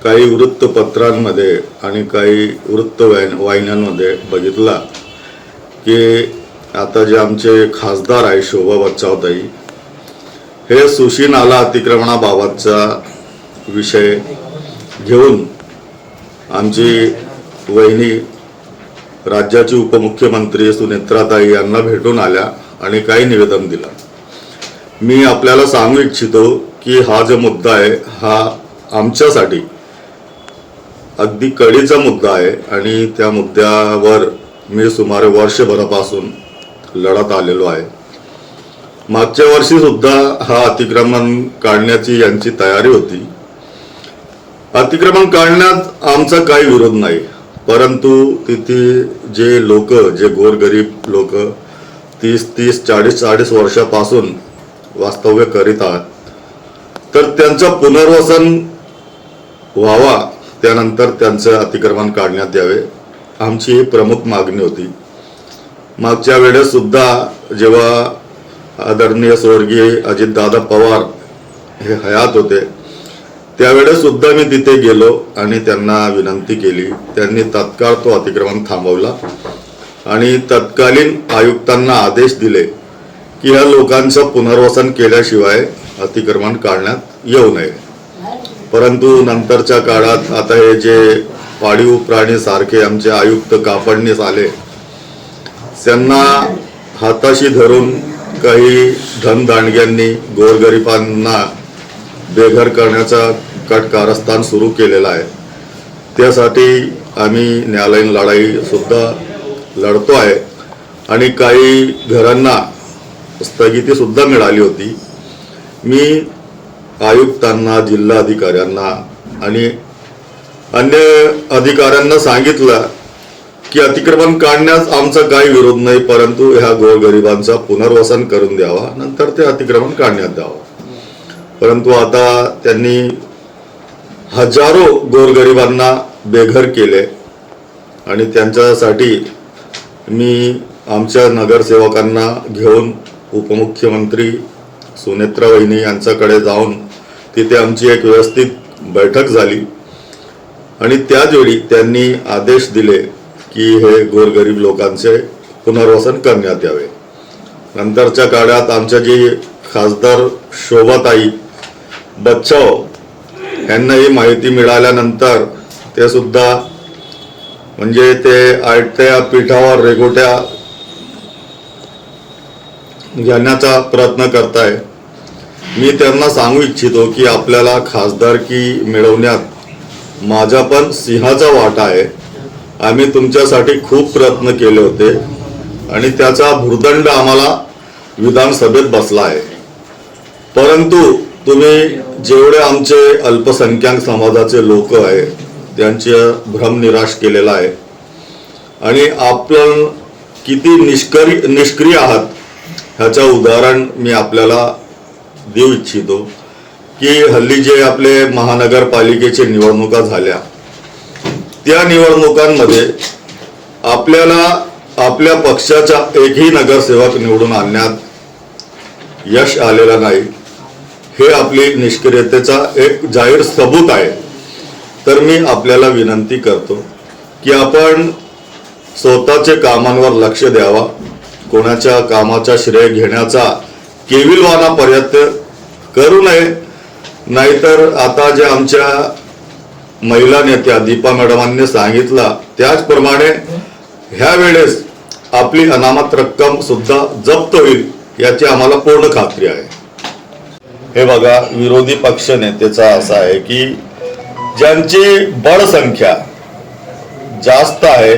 काही वृत्तपत्रांमध्ये आणि काही वृत्तवाहिन्यांमध्ये बघितला की आता जे आमचे खासदार आहे शोभा बच्चावताई हे सुशी नाला अतिक्रमणाबाबतचा विषय घेऊन आमची वहिनी राज्याची उपमुख्यमंत्री सुनेत्राताई यांना भेटून आल्या आणि काही निवेदन दिलं। मी आपल्याला सांगू इच्छितो की हा जो मुद्दा आहे हा आमच्यासाठी अगदी कळीचा मुद्दा आहे आणि त्या मुद्द्यावर मी सुमारे वर्षभरापासून लढत आलेलो आहे। मागच्या वर्षी सुद्धा हा अतिक्रमण काढण्याची यांची तयारी होती। अतिक्रमण काढण्यात आमचा काही विरोध नाही, परंतु तिथे जे लोक जे गोरगरीब लोक 30-40 वर्षापासून वास्तव्य करीत आहेत तर त्यांचं पुनर्वसन व्हावा, त्यानंतर त्यांचं अतिक्रमण काढण्यात यावे आमची ही प्रमुख मागणी होती। मागच्या वेळेस सुद्धा जेव्हा आदरणीय स्वर्गीय अजितदादा पवार हे हयात होते त्यावेळेस सुद्धा मी तिथे गेलो आणि त्यांना विनंती केली। त्यांनी तत्काळ तो अतिक्रमण थांबवला आणि तत्कालीन आयुक्तांना आदेश दिले की या लोकांचं पुनर्वसन केल्याशिवाय अतिक्रमण काढण्यात येऊ नये। परंतु नंतरच्या काळात आता हे जे पाळीव प्राणी सारखे आमचे आयुक्त कापडणीस आले, त्यांना हाताशी धरून काही धनदांडग्यांनी गोरगरिबांना बेघर करण्याचा कट कारस्थान सुरू केलेला आहे। त्यासाठी आम्ही न्यायालयीन लढाई सुद्धा लढतो आहे आणि काही घरांना स्थगिती सुद्धा मिळाली होती। मी आयुक्तांना, जिल्हाधिकाऱ्यांना आणि अन्य अधिकाऱ्यांना सांगितलं की अतिक्रमण काढण्यास आमचा काही विरोध नाही, परंतु ह्या गोरगरिबांचा पुनर्वसन करून द्यावा, नंतर ते अतिक्रमण काढण्यात द्यावं। परंतु आता त्यांनी हजारो गोरगरिबांना बेघर केले आणि त्यांच्यासाठी मी आमच्या नगरसेवकांना घेऊन उपमुख्यमंत्री सुनेत्रा वहिनी यांच्याकडे जाऊन तिथे आमची एक व्यवस्थित बैठक झाली आणि त्याचवेळी त्यांनी आदेश दिले की हे गोरगरीब लोकांचे पुनर्वसन करण्यात यावे। नंतरच्या काळात आमच्या जे खासदार शोभाताई बच्चाव यांना ही माहिती मिळाल्यानंतर ते सुद्धा म्हणजे ते आयत्या पीठावर रेघोट्या घेण्याचा प्रयत्न करताय। मी त्यांना सांगू इच्छितो की आपल्याला खासदारकी मिळवण्यात माझा पण सिंहाचा वाटा आहे। आम्ही तुमच्यासाठी खूप प्रयत्न केले होते आणि त्याचा भुर्दंड आम्हाला विधानसभेत बसला आहे, परंतु तुम्ही जेवढे आमचे अल्पसंख्याक समाजाचे लोक आहे त्यांचे भ्रम निराश केलेला आहे आणि आपण किती निष्क्रिय आहात ह्याचं उदाहरण मी आपल्याला देऊ इच्छितो की हल्ली जे आपले महानगरपालिकेचे निवडणुका झाल्या त्या निवडणुकांमध्ये आपल्याला आपल्या पक्षाचा एकही नगरसेवक निवडून आणण्यात यश आलेलं नाही। हे आपली निष्क्रियतेचा एक जाहीर सबूत आहे। तर मी आपल्याला विनंती करतो की आपण स्वतःच्या कामांवर लक्ष द्यावा, कोणाच्या कामाचा श्रेय घेण्याचा केविलवाना प्रयत्न करू नये। नाहीतर आता जे आमच्या महिला नेत्या दीपा मॅडमांनी सांगितलं त्याचप्रमाणे ह्या वेळेस आपली अनामत रक्कम सुद्धा जप्त होईल याची आम्हाला पूर्ण खात्री आहे। हे बघा, विरोधी पक्ष नेतेचा असा आहे की ज्यांची बळसंख्या जास्त आहे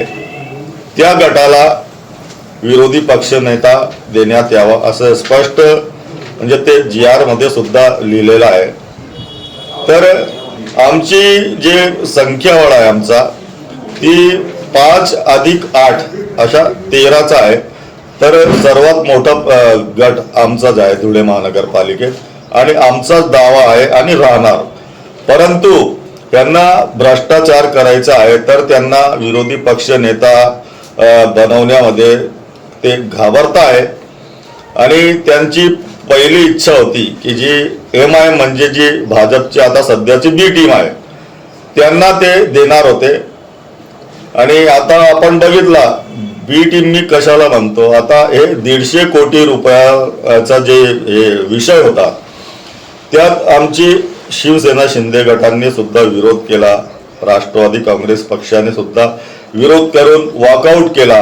त्या गटाला विरोधी पक्ष नेता देण्यात यावा असं स्पष्ट म्हणजे ते GR मध्ये सुद्धा लिहिलेलं आहे। तर आमची जे संख्याबळ आहे आमचा ती 5+8 अशा 13चा आहे। तर सर्वात मोठा गट आमचाच आहे धुळे महानगरपालिकेत आणि आमचाच दावा आहे आणि राहणार। परंतु त्यांना भ्रष्टाचार करायचा आहे तर त्यांना विरोधी पक्ष नेता बनवण्यामध्ये ते घाबरत आहे आणि त्यांची पहिली इच्छा होती की जी MIM म्हणजे जी भाजपची आता सध्याची B टीम आहे त्यांना ते देणार होते. आणि आता आपण बघितला बी टीम मी कशाला म्हणतो, आता हे 150 कोटी रुपयाचा जे हे विषय होता त्यात आमची शिवसेना शिंदे गटांनी सुद्धा विरोध केला, राष्ट्रवादी काँग्रेस पक्षाने सुद्धा विरोध करून वॉकआउट केला,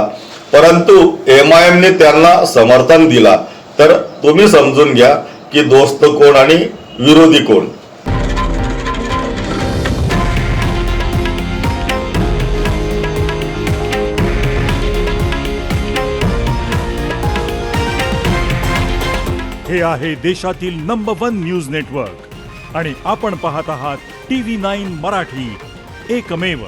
परंतु MIM ने त्यांना समर्थन दिला. तर तुम्ही समजून घ्या की दोस्त कोण आणि विरोधी कोण. हे आहे देशातील नंबर 1 न्यूज नेटवर्क आणि आपण पाहत आहात TV9 मराठी, एकमेव.